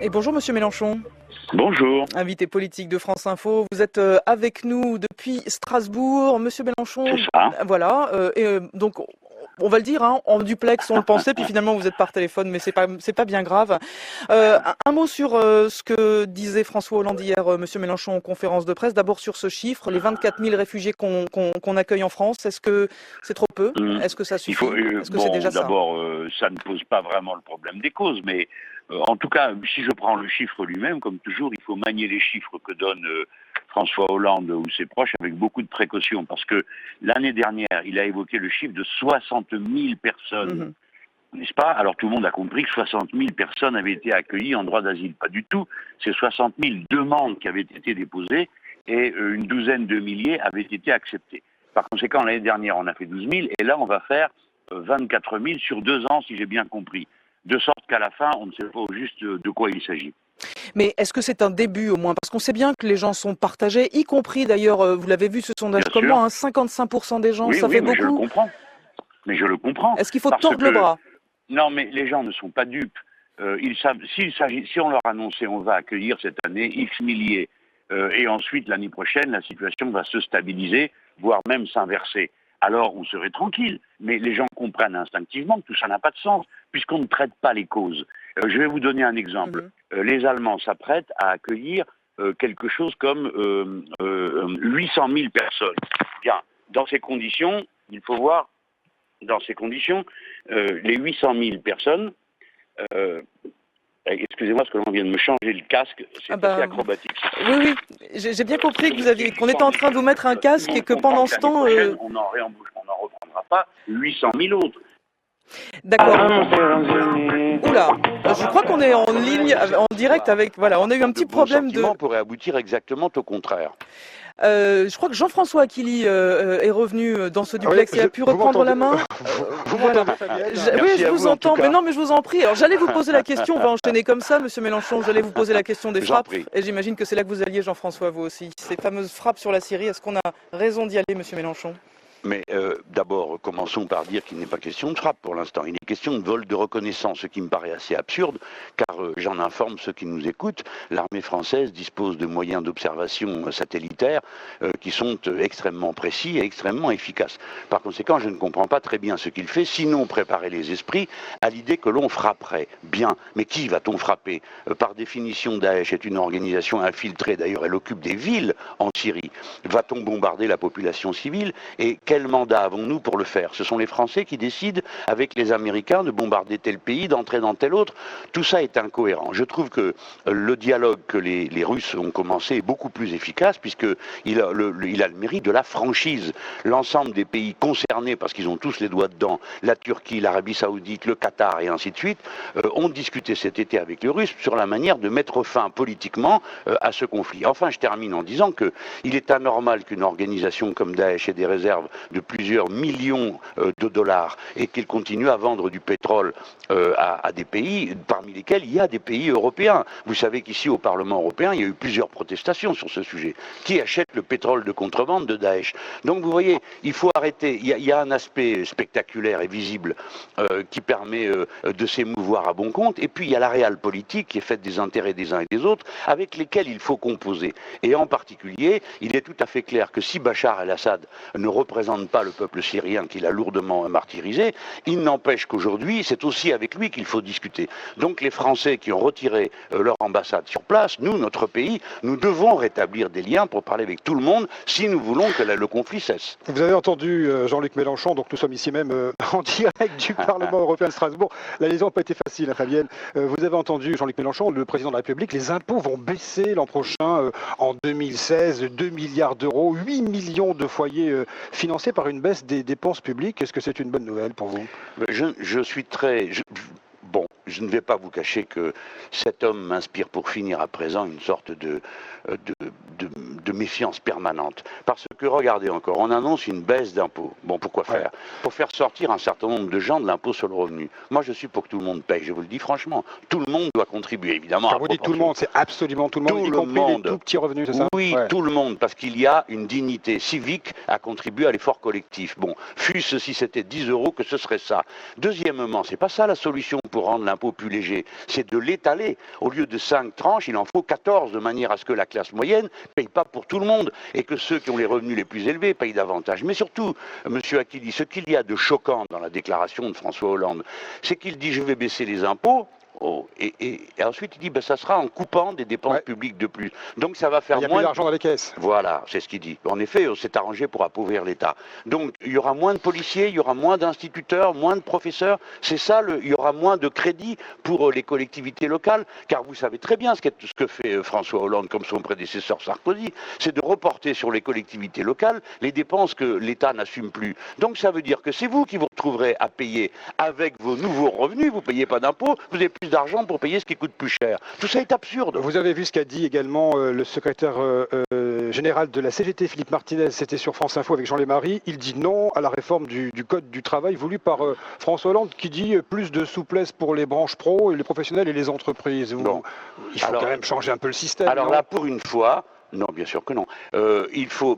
Et bonjour Monsieur Mélenchon. Bonjour. Invité politique de France Info. Vous êtes avec nous depuis Strasbourg. Monsieur Mélenchon, C'est ça. voilà. Donc, on va le dire, hein, en duplex, on le pensait, puis finalement vous êtes par téléphone, mais c'est pas bien grave. Un mot sur ce que disait François Hollande hier, Monsieur Mélenchon, en conférence de presse. D'abord sur ce chiffre, les 24 000 réfugiés qu'on accueille en France. Est-ce que c'est trop peu? Est-ce que ça suffit? Est-ce que c'est déjà ça? D'abord, ça ne pose pas vraiment le problème des causes, mais en tout cas, si je prends le chiffre lui-même, comme toujours, il faut manier les chiffres que donne François Hollande ou ses proches avec beaucoup de précaution, parce que l'année dernière, il a évoqué le chiffre de 60 000 personnes, n'est-ce pas? Alors tout le monde a compris que 60 000 personnes avaient été accueillies en droit d'asile. Pas du tout. C'est 60 000 demandes qui avaient été déposées et une douzaine de milliers avaient été acceptées. Par conséquent, l'année dernière, on a fait 12 000 et là, on va faire 24 000 sur 2 ans, si j'ai bien compris. De sorte qu'à la fin, on ne sait pas au juste de quoi il s'agit. Mais est-ce que c'est un début au moins? Parce qu'on sait bien que les gens sont partagés, y compris d'ailleurs, vous l'avez vu ce sondage Bien comme sûr. moi, hein, 55% des gens, Oui, ça fait mais je le beaucoup. comprends. Mais je le comprends. Est-ce qu'il faut Parce tordre le bras? Non, mais les gens ne sont pas dupes. Ils savent, si on leur annonçait on va accueillir cette année X milliers, et ensuite l'année prochaine, la situation va se stabiliser, voire même s'inverser. Alors on serait tranquille. Mais les gens comprennent instinctivement que tout ça n'a pas de sens, puisqu'on ne traite pas les causes. Je vais vous donner un exemple. Les Allemands s'apprêtent à accueillir quelque chose comme 800 000 personnes. Bien, dans ces conditions, il faut voir, les 800 000 personnes, excusez-moi parce que l'on vient de me changer le casque, c'est assez acrobatique. Oui, j'ai bien compris que qu'on était en train de vous mettre un casque et que pendant ce temps... On n'en reprendra pas 800 000 autres. D'accord. Oula, je crois qu'on est en ligne, en direct avec... Voilà, on a eu un petit problème de... pourrait aboutir exactement au contraire. Je crois que Jean-François Aquili est revenu dans ce duplex et a pu reprendre la main. Voilà. Oui, je vous entends, mais non, mais je vous en prie. Alors j'allais vous poser la question, on va enchaîner comme ça, Monsieur Mélenchon, j'allais vous poser la question des frappes, et j'imagine que c'est là que vous alliez, Jean-François, vous aussi. Ces fameuses frappes sur la Syrie, est-ce qu'on a raison d'y aller, Monsieur Mélenchon? Mais d'abord, commençons par dire qu'il n'est pas question de frappe pour l'instant. Il est question de vol de reconnaissance, ce qui me paraît assez absurde, car j'en informe ceux qui nous écoutent, l'armée française dispose de moyens d'observation satellitaire qui sont extrêmement précis et extrêmement efficaces. Par conséquent, je ne comprends pas très bien ce qu'il fait, sinon préparer les esprits à l'idée que l'on frapperait. Bien, mais qui va-t-on frapper? Par définition, Daesh est une organisation infiltrée, d'ailleurs elle occupe des villes en Syrie. Va-t-on bombarder la population civile? Et quel mandat avons-nous pour le faire? Ce sont les Français qui décident, avec les Américains, de bombarder tel pays, d'entrer dans tel autre. Tout ça est incohérent. Je trouve que le dialogue que les Russes ont commencé est beaucoup plus efficace, puisqu'il a le mérite de la franchise. L'ensemble des pays concernés, parce qu'ils ont tous les doigts dedans, la Turquie, l'Arabie Saoudite, le Qatar et ainsi de suite, ont discuté cet été avec les Russes sur la manière de mettre fin politiquement à ce conflit. Enfin, je termine en disant qu'il est anormal qu'une organisation comme Daesh ait des réserves de plusieurs millions de dollars et qu'il continue à vendre du pétrole à des pays parmi lesquels il y a des pays européens. Vous savez qu'ici au Parlement européen, il y a eu plusieurs protestations sur ce sujet. Qui achète le pétrole de contrebande de Daesh? Donc vous voyez, il faut arrêter. Il y a un aspect spectaculaire et visible qui permet de s'émouvoir à bon compte, et puis il y a la réelle politique qui est faite des intérêts des uns et des autres avec lesquels il faut composer. Et en particulier, il est tout à fait clair que si Bachar el-Assad ne représente pas le peuple syrien qu'il a lourdement martyrisé, il n'empêche qu'aujourd'hui, c'est aussi avec lui qu'il faut discuter. Donc les Français qui ont retiré leur ambassade sur place, nous, notre pays, nous devons rétablir des liens pour parler avec tout le monde si nous voulons que le conflit cesse. Vous avez entendu Jean-Luc Mélenchon, donc nous sommes ici même en direct du Parlement européen de Strasbourg. La liaison n'a pas été facile, hein, Fabienne. Vous avez entendu Jean-Luc Mélenchon, le président de la République, les impôts vont baisser l'an prochain en 2016, 2 milliards d'euros, 8 millions de foyers financés par une baisse des dépenses publiques. Est-ce que c'est une bonne nouvelle pour vous? Je suis très... Bon, je ne vais pas vous cacher que cet homme m'inspire pour finir à présent une sorte de méfiance permanente. Parce que, regardez encore, on annonce une baisse d'impôts. Bon, pourquoi faire? Pour faire sortir un certain nombre de gens de l'impôt sur le revenu. Moi, je suis pour que tout le monde paye, je vous le dis franchement. Tout le monde doit contribuer, évidemment. Quand vous dites tout le monde, c'est absolument tout le monde, y compris les tout petits revenus, c'est ça? Oui, tout le monde, parce qu'il y a une dignité civique à contribuer à l'effort collectif. Bon, fût-ce si c'était 10 euros que ce serait ça. Deuxièmement, c'est pas ça la solution pour pour rendre l'impôt plus léger. C'est de l'étaler. Au lieu de 5 tranches, il en faut 14, de manière à ce que la classe moyenne ne paye pas pour tout le monde et que ceux qui ont les revenus les plus élevés payent davantage. Mais surtout, M. Aquili, ce qu'il y a de choquant dans la déclaration de François Hollande, c'est qu'il dit « je vais baisser les impôts ». Et ensuite, il dit ça sera en coupant des dépenses publiques de plus. Donc ça va faire il y a moins plus d'argent dans les caisses. Voilà, c'est ce qu'il dit. En effet, on s'est arrangé pour appauvrir l'État. Donc il y aura moins de policiers, il y aura moins d'instituteurs, moins de professeurs. C'est ça, il y aura moins de crédits pour les collectivités locales. Car vous savez très bien ce que fait François Hollande, comme son prédécesseur Sarkozy, c'est de reporter sur les collectivités locales les dépenses que l'État n'assume plus. Donc ça veut dire que c'est vous qui vous retrouverez à payer avec vos nouveaux revenus. Vous ne payez pas d'impôts, vous avez plus d'argent pour payer ce qui coûte plus cher. Tout ça est absurde. Vous avez vu ce qu'a dit également le secrétaire général de la CGT, Philippe Martinez, c'était sur France Info avec Jean Lémarie. Il dit non à la réforme du Code du travail voulu par François Hollande, qui dit plus de souplesse pour les branches pro, les professionnels et les entreprises. Bon. Il faut quand même changer un peu le système. Alors là, pour une fois... Non, bien sûr que non.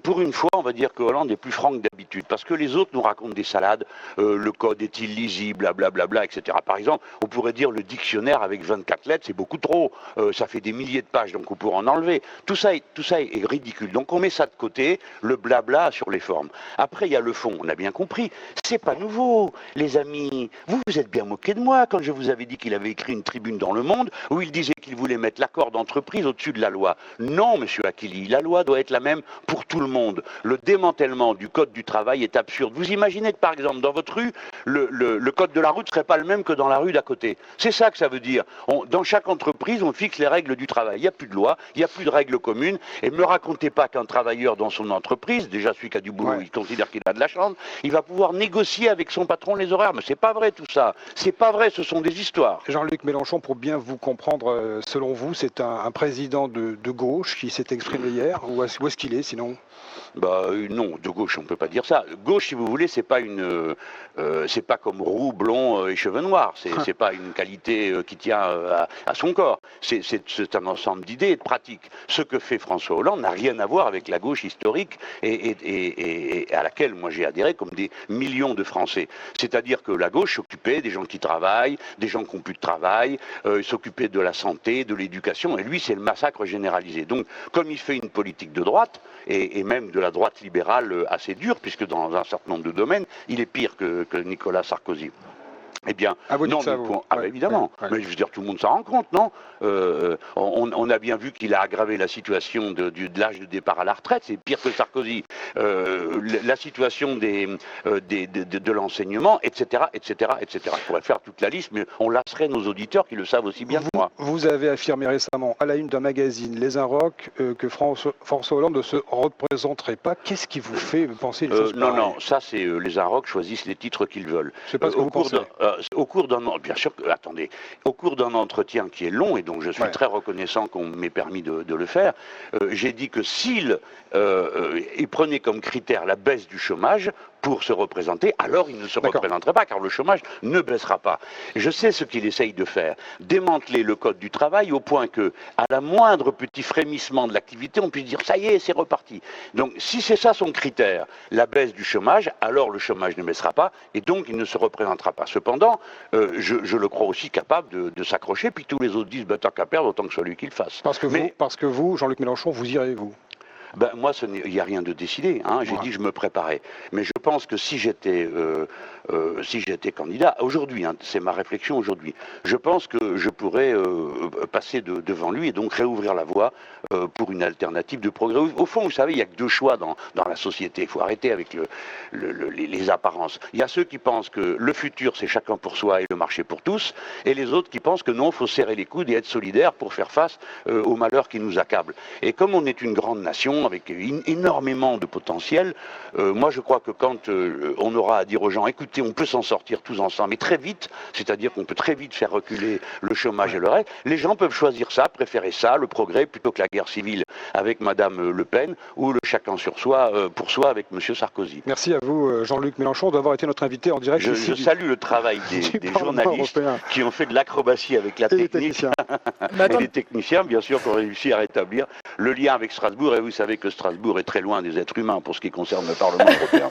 Pour une fois, on va dire que Hollande est plus franc que d'habitude, parce que les autres nous racontent des salades, le code est illisible, blablabla, etc. Par exemple, on pourrait dire le dictionnaire avec 24 lettres, c'est beaucoup trop, ça fait des milliers de pages, donc on pourrait en enlever. Tout ça est ridicule. Donc on met ça de côté, le blabla sur les formes. Après, il y a le fond, on a bien compris. C'est pas nouveau, les amis. Vous vous êtes bien moqués de moi quand je vous avais dit qu'il avait écrit une tribune dans Le Monde où il disait qu'il voulait mettre l'accord d'entreprise au-dessus de la loi. Non, monsieur Aquili. La loi doit être la même pour tout le monde. Le démantèlement du code du travail est absurde. Vous imaginez que, par exemple, dans votre rue, le code de la route ne serait pas le même que dans la rue d'à côté. C'est ça que ça veut dire. Dans chaque entreprise, on fixe les règles du travail. Il n'y a plus de loi, il n'y a plus de règles communes. Et ne me racontez pas qu'un travailleur dans son entreprise, déjà celui qui a du boulot, il considère qu'il a de la chance, il va pouvoir négocier avec son patron les horaires. Mais c'est pas vrai tout ça. C'est pas vrai, ce sont des histoires. Jean-Luc Mélenchon, pour bien vous comprendre, selon vous, c'est un président de gauche qui s'est exprimé hier, où est-ce qu'il est sinon? Non, de gauche, on ne peut pas dire ça. Gauche, si vous voulez, c'est pas comme roux, blond et cheveux noirs. C'est pas une qualité qui tient à son corps. C'est un ensemble d'idées et de pratiques. Ce que fait François Hollande n'a rien à voir avec la gauche historique et à laquelle moi j'ai adhéré comme des millions de Français. C'est-à-dire que la gauche s'occupait des gens qui travaillent, des gens qui n'ont plus de travail, s'occupait de la santé, de l'éducation, et lui, c'est le massacre généralisé. Donc, comme il fait une politique de droite, et même de la droite libérale assez dure, puisque dans un certain nombre de domaines, il est pire que Nicolas Sarkozy. Eh bien, évidemment. Ouais. Mais je veux dire, tout le monde s'en rend compte, non? On a bien vu qu'il a aggravé la situation de l'âge de départ à la retraite, c'est pire que Sarkozy. La situation de l'enseignement, etc., etc., etc. On pourrait faire toute la liste, mais on lasserait nos auditeurs qui le savent aussi bien que moi. Vous avez affirmé récemment à la une d'un magazine, Les Inrocks, que François Hollande ne se représenterait pas. Qu'est-ce qui vous fait penser une chose pareille? Non, ça c'est Les Inrocks choisissent les titres qu'ils veulent. Je sais pas ce que vous pensez. Au cours d'un entretien qui est long et donc je suis très reconnaissant qu'on m'ait permis de le faire, j'ai dit que s'il prenait comme critère la baisse du chômage pour se représenter, alors il ne se représenterait pas, car le chômage ne baissera pas. Je sais ce qu'il essaye de faire, démanteler le code du travail au point que, à la moindre petit frémissement de l'activité, on puisse dire ça y est, c'est reparti. Donc si c'est ça son critère, la baisse du chômage, alors le chômage ne baissera pas et donc il ne se représentera pas. Cependant, je le crois aussi capable de s'accrocher, puis tous les autres disent tant qu'à perdre, autant que ce soit lui qui le fasse. Parce que vous, Jean-Luc Mélenchon, vous irez, vous? Moi, il n'y a rien de décidé. J'ai dit que je me préparais. Mais je pense que si j'étais candidat, aujourd'hui, c'est ma réflexion aujourd'hui, je pense que je pourrais passer devant lui et donc réouvrir la voie pour une alternative de progrès. Au fond, vous savez, il n'y a que deux choix dans la société. Il faut arrêter avec les apparences. Il y a ceux qui pensent que le futur, c'est chacun pour soi et le marché pour tous, et les autres qui pensent que non, il faut serrer les coudes et être solidaire pour faire face aux malheurs qui nous accablent. Et comme on est une grande nation, avec énormément de potentiel, moi je crois que quand on aura à dire aux gens, écoutez, on peut s'en sortir tous ensemble, et très vite, c'est-à-dire qu'on peut très vite faire reculer le chômage et le reste, les gens peuvent choisir ça, préférer ça, le progrès, plutôt que la guerre civile avec Madame Le Pen, ou le chacun sur soi, pour soi avec Monsieur Sarkozy. Merci à vous, Jean-Luc Mélenchon, d'avoir été notre invité en direct. Je salue le travail des journalistes qui ont fait de l'acrobatie avec la technique, et les techniciens, bien sûr, qui ont réussi à rétablir le lien avec Strasbourg, et vous savez que Strasbourg est très loin des êtres humains pour ce qui concerne le Parlement européen.